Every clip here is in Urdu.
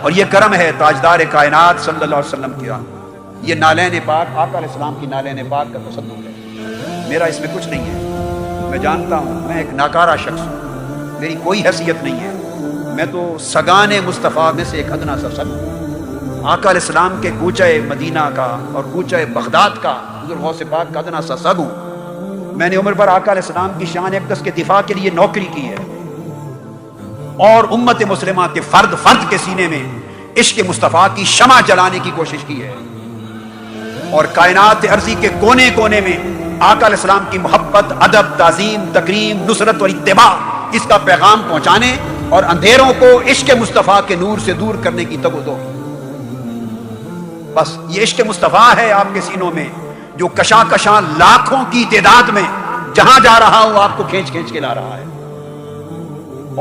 اور یہ کرم ہے تاجدار کائنات صلی اللہ علیہ وسلم کی. یہ نالین پاک آقا علیہ السلام کی نالین پاک کا تصدق ہے. میرا اس میں کچھ نہیں ہے. میں جانتا ہوں میں ایک ناکارہ شخص ہوں, میری کوئی حیثیت نہیں ہے. میں تو سگان مصطفیٰ میں سے ایک ادنا سا سگ ہوں. آقا علیہ السلام کے کوچہ مدینہ کا اور کوچہ بغداد کا حضور غوث پاک کا ادنا سا سگ ہوں. میں نے عمر پر آقا علیہ السلام کی شان اقدس کے دفاع کے لیے نوکری کی ہے, اور امت مسلمہ کے فرد فرد کے سینے میں عشق مصطفیٰ کی شمع جلانے کی کوشش کی ہے, اور کائنات ارضی کے کونے کونے میں آقا علیہ السلام کی محبت, ادب, تعظیم, تکریم, نصرت اور اتباع اس کا پیغام پہنچانے اور اندھیروں کو عشق مصطفیٰ کے نور سے دور کرنے کی تگ و دو. بس یہ عشق مصطفیٰ ہے آپ کے سینوں میں, جو کشاں کشاں لاکھوں کی تعداد میں جہاں جا رہا ہوں آپ کو کھینچ کھینچ کے لا رہا ہے.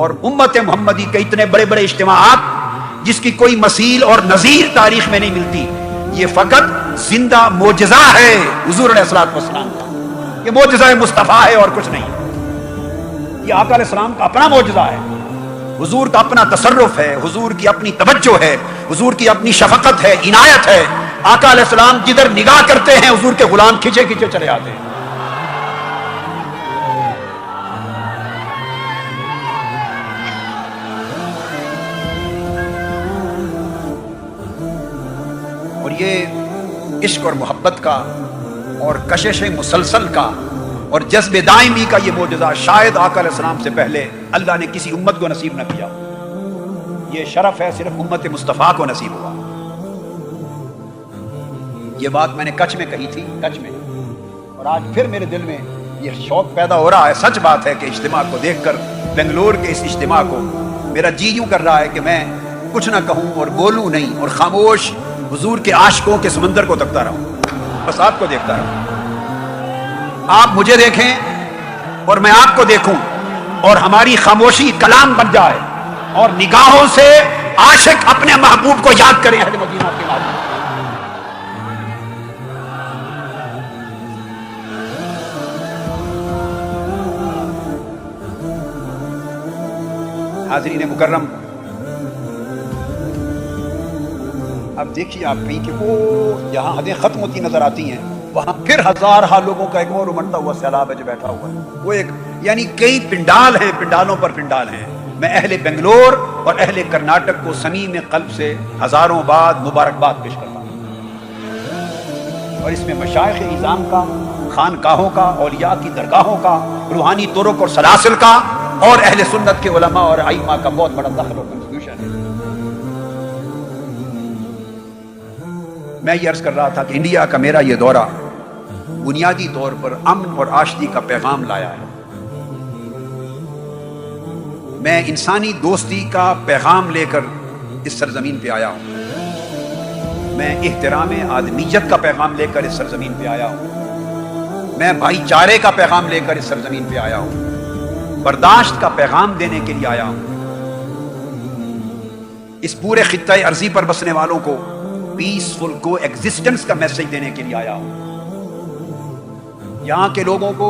اور امت محمدی کے اتنے بڑے بڑے اجتماعات جس کی کوئی مثیل اور نظیر تاریخ میں نہیں ملتی, یہ فقط زندہ معجزہ ہے حضور علیہ الصلوۃ والسلام کا. یہ معجزہ مصطفیٰ ہے اور کچھ نہیں. یہ آقا علیہ السلام کا اپنا معجزہ ہے, حضور کا اپنا تصرف ہے, حضور کی اپنی توجہ ہے, حضور کی اپنی شفقت ہے, عنایت ہے. آقا علیہ السلام جدھر نگاہ کرتے ہیں حضور کے غلام کھچے کھچے چلے آتے ہیں. اور یہ عشق اور محبت کا اور کشش مسلسل کا اور جذب دائمی کا یہ معجزہ شاید آقا علیہ السلام سے پہلے اللہ نے کسی امت کو نصیب نہ کیا. یہ شرف ہے صرف امت مصطفیٰ کو نصیب ہوا. یہ بات میں نے کچھ میں کہی تھی, کچھ میں, اور آج پھر میرے دل میں یہ شوق پیدا ہو رہا ہے. سچ بات ہے کہ اجتماع کو دیکھ کر, بنگلور کے اس اجتماع کو, میرا جی یوں کر رہا ہے کہ میں کچھ نہ کہوں اور بولوں نہیں, اور خاموش حضور کے عاشقوں کے سمندر کو تکتا رہوں, بس آپ کو دیکھتا رہوں. آپ مجھے دیکھیں اور میں آپ کو دیکھوں, اور ہماری خاموشی کلام بن جائے, اور نگاہوں سے عاشق اپنے محبوب کو یاد کریں اہل مدینہ کے بعد. حاضرین مکرم, اب دیکھیے آپ کہیں کہ وہ جہاں حدیں ختم ہوتی نظر آتی ہیں وہاں پھر ہزارہ لوگوں کا ایک اور امڑتا ہوا سیلاب ہے جو بیٹھا ہوا ہے. وہ ایک یعنی کئی پنڈال ہیں, پنڈالوں پر پنڈال ہیں. میں اہل بنگلور اور اہل کرناٹک کو صمیم قلب سے ہزاروں بعد مبارکباد پیش کرتا ہوں. اور اس میں مشائخ نظام کا, خانقاہوں کا, اولیاء کی درگاہوں کا, روحانی طرق اور سلاسل کا, اور اہل سنت کے علماء اور ائمہ کا بہت بڑا دخل اور کنٹریبیوشن ہے. میں یہ عرض کر رہا تھا کہ انڈیا کا میرا یہ دورہ بنیادی طور پر امن اور آشتی کا پیغام لایا ہے. میں انسانی دوستی کا پیغام لے کر اس سرزمین پہ آیا ہوں. میں احترام آدمیت کا پیغام لے کر اس سرزمین پہ آیا ہوں. میں بھائی چارے کا پیغام لے کر اس سرزمین پہ آیا ہوں. برداشت کا پیغام دینے کے لیے آیا ہوں. اس پورے خطہ ارضی پر بسنے والوں کو پیسفل کو ایگزسٹنس کا میسج دینے کے لیے آیا ہوں. یہاں کے لوگوں کو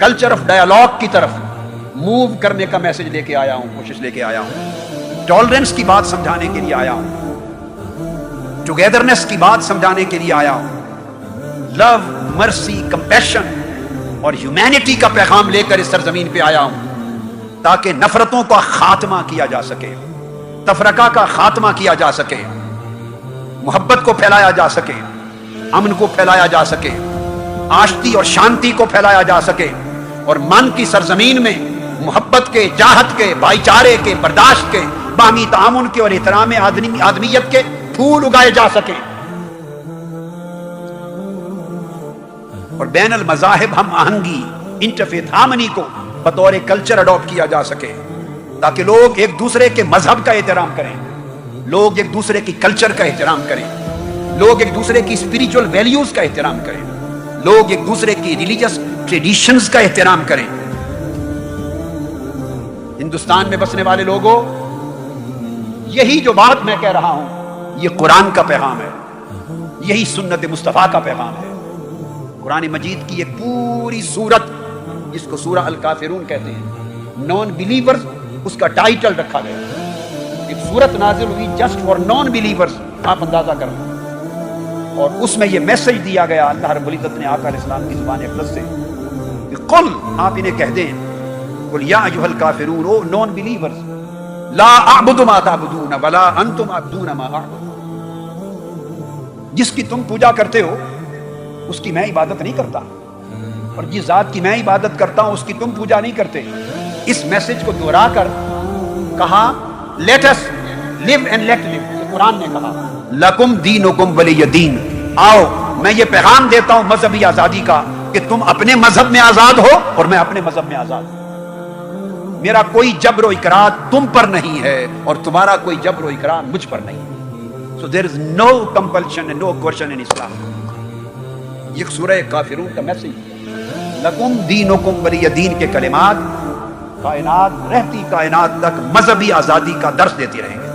کلچر آف ڈائیلاگ کی طرف موو کرنے کا میسج لے کے آیا ہوں, کوشش لے کے آیا ہوں. ٹالرنس کی بات سمجھانے کے لیے آیا ہوں. ٹوگیدرنس کی بات سمجھانے کے لیے آیا ہوں. لو, مرسی, کمپیشن اور ہیومینٹی کا پیغام لے کر اس سرزمین پہ آیا ہوں, تاکہ نفرتوں کا خاتمہ کیا جا سکے, تفرقہ کا خاتمہ کیا جا سکے, محبت کو پھیلایا جا سکے, امن کو پھیلایا جا سکے, آشتی اور شانتی کو پھیلایا جا سکے, اور من کی سرزمین میں محبت کے, جاہت کے, بھائی چارے کے, برداشت کے, باہمی تعاون کے اور احترام آدمیت کے پھول اگائے جا سکے, اور بین المذاہب ہم آہنگی, انٹرفیتھ ہارمنی کو بطور کلچر اڈاپٹ کیا جا سکے, تاکہ لوگ ایک دوسرے کے مذہب کا احترام کریں, لوگ ایک دوسرے کی کلچر کا احترام کریں, لوگ ایک دوسرے کی اسپریچول ویلیوز کا احترام کریں, لوگ ایک دوسرے کی ریلیجس ٹریڈیشنز کا احترام کریں. ہندوستان میں بسنے والے لوگوں, یہی جو بات میں کہہ رہا ہوں یہ قرآن کا پیغام ہے, یہی سنت مصطفیٰ کا پیغام ہے. قرآن مجید کی ایک پوری سورت جس کو سورہ الکافرون کہتے ہیں, نان بلیورز اس کا ٹائٹل رکھا گیا کہ ایک صورت نازل ہوئی جسٹ فار نان بلیورز، آپ اندازہ کر لیں، اور اس میں یہ میسج دیا گیا اللہ رب العزت نے آقا علیہ السلام کی زبان اقدس سے کہ قل، آپ انہیں کہہ دیں، قل یا ایھا الکافرون، او نان بلیورز، لا اعبد ما تعبدون ولا انتم عابدون ما اعبد، جس کی تم پوجا کرتے ہو اس کی میں عبادت نہیں کرتا، اور جس ذات کی میں عبادت کرتا ہوں اس کی تم پوجا نہیں کرتے۔ اس میسج کو دہرا کر کہا let us live and let live, Quran نے کہا لکم دینکم ولی دین، آؤ میں یہ پیغام دیتا ہوں مذہبی آزادی کا کہ تم اپنے مذہب میں آزاد ہو اور میں اپنے مذہب میں آزاد ہوں، میرا کوئی جبر و اکراه تم پر نہیں ہے اور تمہارا کوئی جبر و اکراه مجھ پر نہیں ہے۔ So there is no compulsion and no coercion in Islam۔ یہ سورہ کافرون کا میسج، لکم دینکم ولی دین کے کلمات کائنات، رہتی کائنات تک مذہبی آزادی کا درس دیتی رہیں گے۔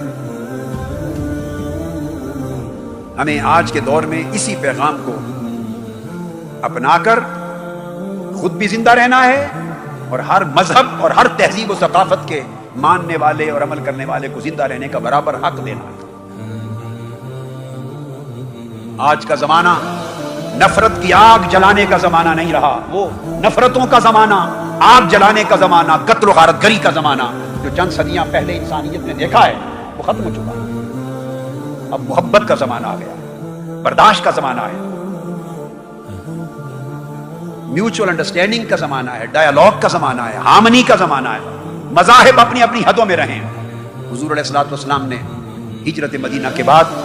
ہمیں آج کے دور میں اسی پیغام کو اپنا کر خود بھی زندہ رہنا ہے اور ہر مذہب اور ہر تہذیب و ثقافت کے ماننے والے اور عمل کرنے والے کو زندہ رہنے کا برابر حق دینا ہے۔ آج کا زمانہ نفرت کی آگ جلانے کا زمانہ نہیں رہا، وہ نفرتوں کا زمانہ، آگ جلانے کا زمانہ، قتل و غارت گری کا زمانہ جو چند صدیاں پہلے انسانیت نے دیکھا ہے وہ ختم ہو چکا ہے۔ اب محبت کا زمانہ آ گیا، برداشت کا زمانہ ہے، میوچل انڈرسٹینڈنگ کا زمانہ ہے، ڈائیلاگ کا زمانہ ہے، ہارمنی کا زمانہ ہے، مذاہب اپنی اپنی حدوں میں رہیں۔ حضور علیہ الصلوۃ والسلام نے ہجرت مدینہ کے بعد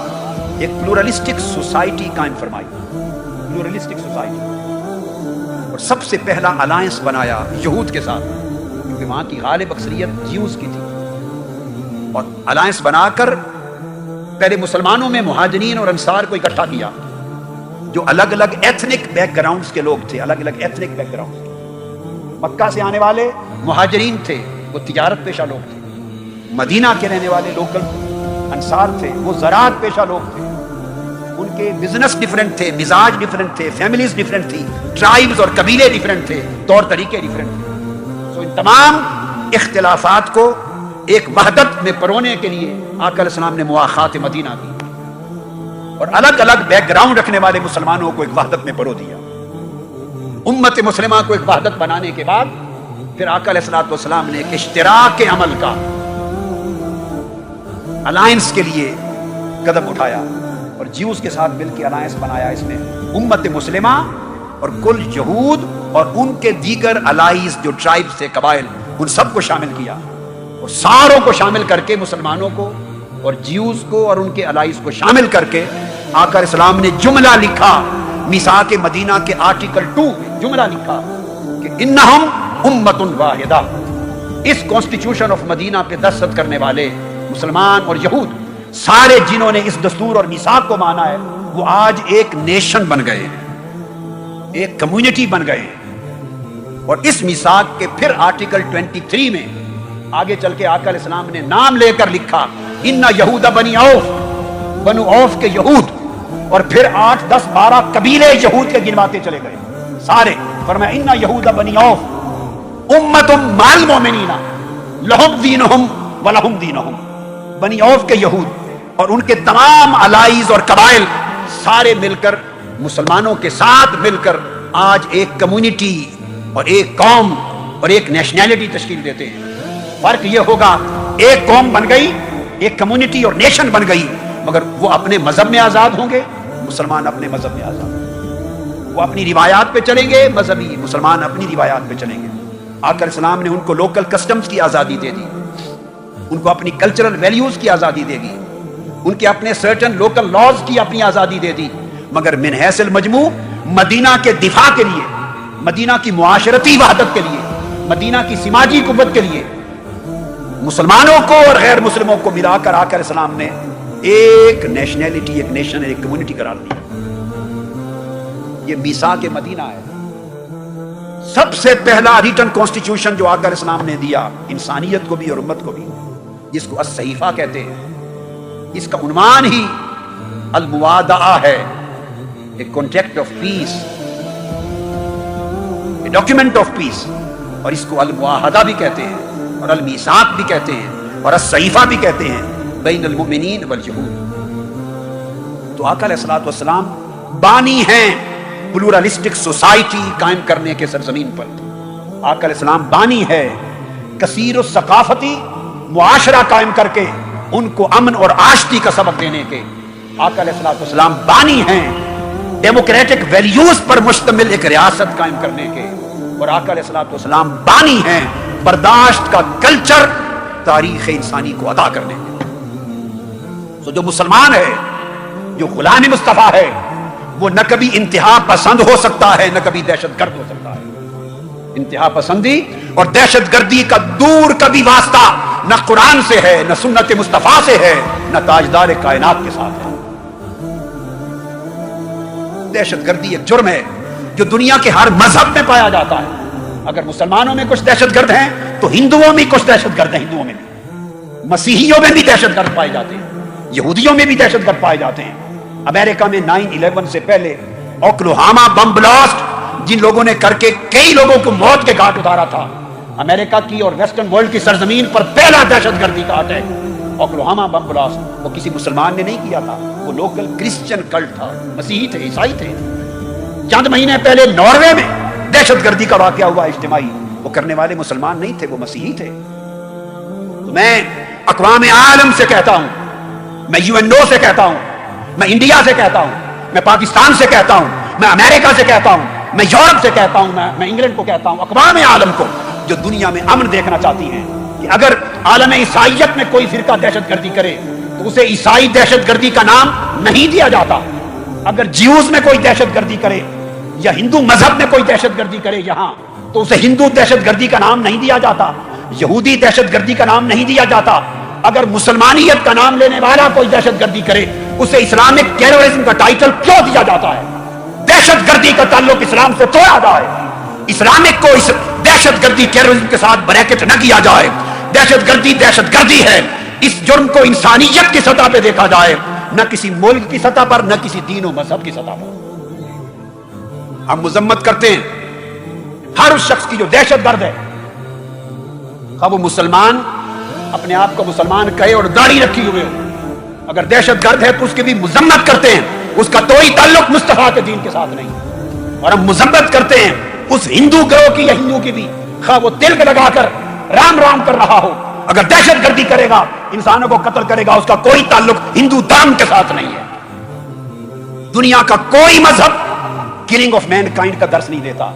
ایک پلورلسٹک سوسائٹی قائم فرمائی، پلورلسٹک سوسائٹی، اور سب سے پہلا الائنس بنایا یہود کے ساتھ، کیونکہ وہاں کی غالب اکثریت جیوز کی تھی، اور الائنس بنا کر پہلے مسلمانوں میں مہاجرین اور انصار کو اکٹھا کیا، جو الگ الگ ایتھنک بیک گراؤنڈز کے لوگ تھے، الگ الگ ایتھنک بیک گراؤنڈز۔ مکہ سے آنے والے مہاجرین تھے، وہ تجارت پیشہ لوگ تھے، مدینہ کے رہنے والے لوکل انصار تھے، وہ زراعت پیشہ لوگ تھے، ان کے بزنس ڈیفرنٹ تھے، مزاج ڈیفرنٹ تھے، فیملیز ڈیفرنٹ تھی، ٹرائبز اور قبیلے ڈیفرنٹ تھے، طور طریقے ڈیفرنٹ تھے۔ تو ان تمام اختلافات کو ایک وحدت میں پرونے کے لیے آقا علیہ السلام نے مواخات مدینہ کی، اور الگ الگ بیک گراؤنڈ رکھنے والے مسلمانوں کو ایک وحدت میں پرو دیا۔ امت مسلمہ کو ایک وحدت بنانے کے بعد پھر آقا علیہ الصلوۃ والسلام نے ایک اشتراک کے عمل کا، الائنس کے لیے قدم اٹھایا، اور جیوز کے ساتھ مل کے الائنس بنایا۔ اس میں امت مسلمہ اور کل یہود اور ان کے دیگر الائز جو ٹرائب سے قبائل، ان سب کو شامل کیا، اور ساروں کو شامل کر کے مسلمانوں کو اور جیوز کو اور ان کے الائز کو شامل کر کے آقا علیہ السلام نے جملہ لکھا، میثاق مدینہ کے آرٹیکل 2 میں جملہ لکھا کہ انہم امت واحدہ۔ اس کانسٹیٹیوشن آف مدینہ پہ دستخط کرنے والے مسلمان اور یہود سارے جنہوں نے اس دستور اور میثاق کو مانا ہے، وہ آج ایک نیشن بن گئے ہیں، ایک کمیونٹی بن گئے ہیں۔ اور اس میثاق کے پھر آرٹیکل 23 میں آگے چل کے آقا علیہ السلام نے نام لے کر لکھا ان یہود بنی اوف، بنو اوف کے یہود، اور پھر 8 10 12 قبیلے یہود کے گنواتے چلے گئے سارے، فرمایا ان یہود بنی اوف امت مع المؤمنین لہم دینہم ولہم دینہم۔ بنی اوف کے یہود اور ان کے تمام الائز اور قبائل سارے مل کر مسلمانوں کے ساتھ مل کر آج ایک کمیونٹی اور ایک قوم اور ایک نیشنلٹی تشکیل دیتے ہیں۔ فرق یہ ہوگا ایک قوم بن گئی، ایک کمیونٹی اور نیشن بن گئی، مگر وہ اپنے مذہب میں آزاد ہوں گے، مسلمان اپنے مذہب میں آزاد ہوں گے، وہ اپنی روایات پہ چلیں گے مذہبی، مسلمان اپنی روایات پہ چلیں گے۔ آقا علیہ السلام نے ان کو لوکل کسٹمز کی آزادی دے دی، ان کو اپنی کلچرل ویلیوز کی آزادی دے دی، ان کے اپنے سرٹن لوکل لاز کی اپنی آزادی دے دی، مگر من حیث المجموع مدینہ کے دفاع کے لیے، مدینہ کی معاشرتی وحدت کے لیے، مدینہ کی سماجی قوت کے لیے مسلمانوں کو اور غیر مسلموں کو ملا کر آقا علیہ السلام نے ایک نیشنلٹی، ایک نیشن، ایک کمیونٹی قرار دیا۔ یہ میثاق مدینہ ہے، سب سے پہلا ریٹن کانسٹیٹیوشن جو آقا علیہ السلام نے دیا انسانیت کو بھی اور امت کو بھی، جس کو الصحیفہ کہتے ہیں۔ اس کا عنوان ہی الموادعہ ہے، a contract of peace, a document of peace, اور اس کو المعاہدہ بھی کہتے ہیں اور المیثاق بھی کہتے ہیں اور الصحیفہ بھی کہتے ہیں۔ بین المؤمنین والیہود. تو آقا علیہ الصلوۃ والسلام بانی ہیں پلورلسٹک سوسائٹی قائم کرنے کے سرزمین پر. آقا علیہ السلام بانی ہے کثیر الثقافتی معاشرہ قائم کر کے ان کو امن اور آشتی کا سبق دینے کے. آقا علیہ الصلوۃ والسلام بانی ہیں ڈیموکریٹک ویلیوز پر مشتمل ایک ریاست قائم کرنے کے. اور آقا علیہ الصلوۃ والسلام بانی ہیں برداشت کا کلچر تاریخ انسانی کو ادا کرنے کے. تو جو مسلمان ہے، جو غلام مصطفیٰ ہے، وہ نہ کبھی انتہا پسند ہو سکتا ہے نہ کبھی دہشت گرد ہو سکتا ہے. انتہا پسندی اور دہشت گردی کا دور کبھی واسطہ نہ قرآن سے ہے، نہ سنت مصطفیٰ سے ہے، نہ تاجدار کائنات کے ساتھ ہے. دہشت گردی ایک جرم ہے جو دنیا کے ہر مذہب میں پایا جاتا ہے. اگر مسلمانوں میں کچھ دہشت گرد ہیں تو ہندوؤں میں کچھ دہشت گرد ہیں، ہندوؤں میں بھی، مسیحیوں میں بھی دہشت گرد پائے جاتے ہیں، یہودیوں میں بھی دہشت گرد پائے جاتے ہیں. امریکہ میں 9/11 سے پہلے اوکلاہوما بم بلاسٹ جن لوگوں نے کر کے کئی لوگوں کو موت کے گھاٹ اتارا تھا، امریکہ کی اور ویسٹرن ورلڈ کی سرزمین پر پہلا دہشت گردی کا اٹیک اوکلاہوما بم بلاسٹ وہ کسی مسلمان نے نہیں کیا تھا، وہ لوکل کرسچن کلٹ تھا، مسیحی تھے، عیسائی تھے. چند مہینے پہلے ناروے میں دہشت گردی کا واقعہ ہوا اجتماعی، وہ کرنے والے مسلمان نہیں تھے، وہ مسیحی تھے. تو میں اقوام عالم سے کہتا ہوں، میں UNO سے کہتا ہوں، میں انڈیا سے کہتا ہوں، میں پاکستان سے کہتا ہوں، میں امریکہ سے کہتا ہوں، میں یورپ سے کہتا ہوں، میں انگلینڈ کو کہتا ہوں، اقوام عالم کو جو دنیا میں امن دیکھنا چاہتی ہیں، کہ اگر عالم عیسائیت میں کوئی فرقہ دہشت گردی کرے تو اسے عیسائی دہشت گردی کا نام نہیں دیا جاتا. اگر جیوز میں کوئی دہشت گردی کرے یا ہندو مذہب میں کوئی دہشت گردی کرے یہاں تو اسے ہندو دہشت گردی کا نام نہیں دیا جاتا، یہودی دہشت گردی کا نام نہیں دیا جاتا. اگر مسلمانیت کا نام لینے والا کوئی دہشت گردی کرے اسے اسلامک ٹیررزم کا ٹائٹل کیوں دیا جاتا ہے؟ دہشت گردی کا تعلق اسلام سے توڑا جائے، اسلامک کو اس دہشت گردی ٹیررزم کے ساتھ بریکٹ نہ کیا جائے. دہشت گردی ہے. اس جرم کو انسانیت کی سطح پہ دیکھا جائے، نہ کسی ملک کی سطح پر، نہ کسی دین و مذہب کی سطح پر. ہم مذمت کرتے ہیں ہر اس شخص کی جو دہشت گرد ہے، خواہ وہ مسلمان اپنے آپ کو مسلمان کہے اور داڑھی رکھی ہوئے ہو. اگر دہشت گرد ہے تو اس کی بھی مذمت کرتے ہیں، اس کا کوئی تعلق مصطفیٰ کے دین کے ساتھ نہیں. اور ہم مذمت کرتے ہیں اس ہندو گروہ کی یا ہندو کی بھی، خواہ وہ تلک لگا کر رام رام کر رہا ہو، اگر دہشت گردی کرے گا، انسانوں کو قتل کرے گا، اس کا کوئی تعلق ہندو دھرم کے ساتھ نہیں ہے. دنیا کا کوئی مذہب کلنگ آف مین کائنڈ کا درس نہیں دیتا.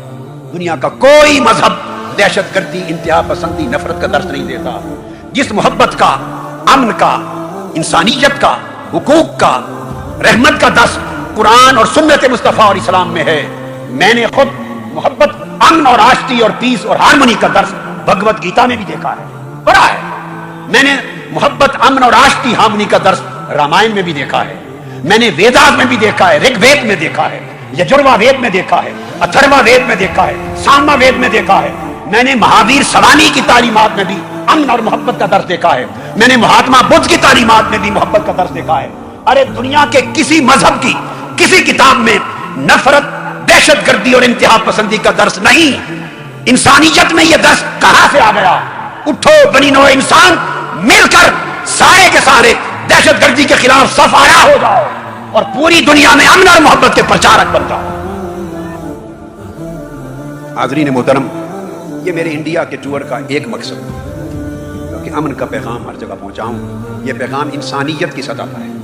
دنیا کا کوئی مذہب دہشت گردی، انتہا پسندی، نفرت کا درس نہیں دیتا. جس محبت کا، امن کا، انسانیت کا، حقوق کا، رحمت کا درس قرآن اور سنت مصطفیٰ اور اسلام میں ہے. میں نے خود محبت، امن اور آشتی اور پیس اور ہارمونی کا درس بھگوت گیتا میں بھی دیکھا ہے، پڑھا ہے. میں نے محبت، امن اور آشتی، ہارمونی کا درس رامائن میں بھی دیکھا ہے. میں نے ویداس میں بھی دیکھا ہے، رگ وید میں دیکھا ہے، یجروا وید میں دیکھا ہے، اتھروا وید میں دیکھا ہے، سامما وید میں دیکھا ہے. میں نے مہاویر سوانی کی تعلیمات میں بھی امن اور محبت کا درس دیکھا ہے. میں نے مہاتما بدھ کی تعلیمات میں بھی محبت کا درس دیکھا ہے. ارے دنیا کے کسی مذہب کی کسی کتاب میں نفرت، دہشت گردی اور انتہا پسندی کا درس نہیں. انسانیت میں یہ درس کہاں سے آ گیا؟ اٹھو بنی نوع انسان، مل کر سارے کے سارے دہشت گردی کے خلاف صف آرا ہو جاؤ اور پوری دنیا میں امن اور محبت کے پرچارک بن جاؤ. حاضرین محترم، یہ میرے انڈیا کے ٹور کا ایک مقصد ہے کہ امن کا پیغام ہر جگہ پہنچاؤں. یہ پیغام انسانیت کی سطح پر ہے.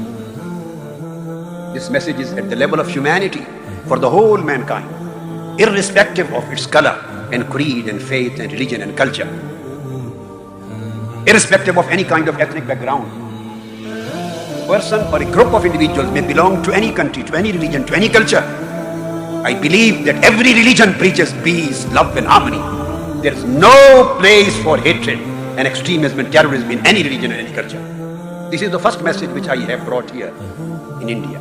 This message is at the level of humanity for the whole mankind, irrespective of its color and creed and faith and religion and culture, irrespective of any kind of ethnic background. A person or a group of individuals may belong to any country, to any religion, to any culture. I believe that every religion preaches peace, love and harmony. There is no place for hatred and extremism and terrorism in any religion or any culture. This is the first message which I have brought here in India.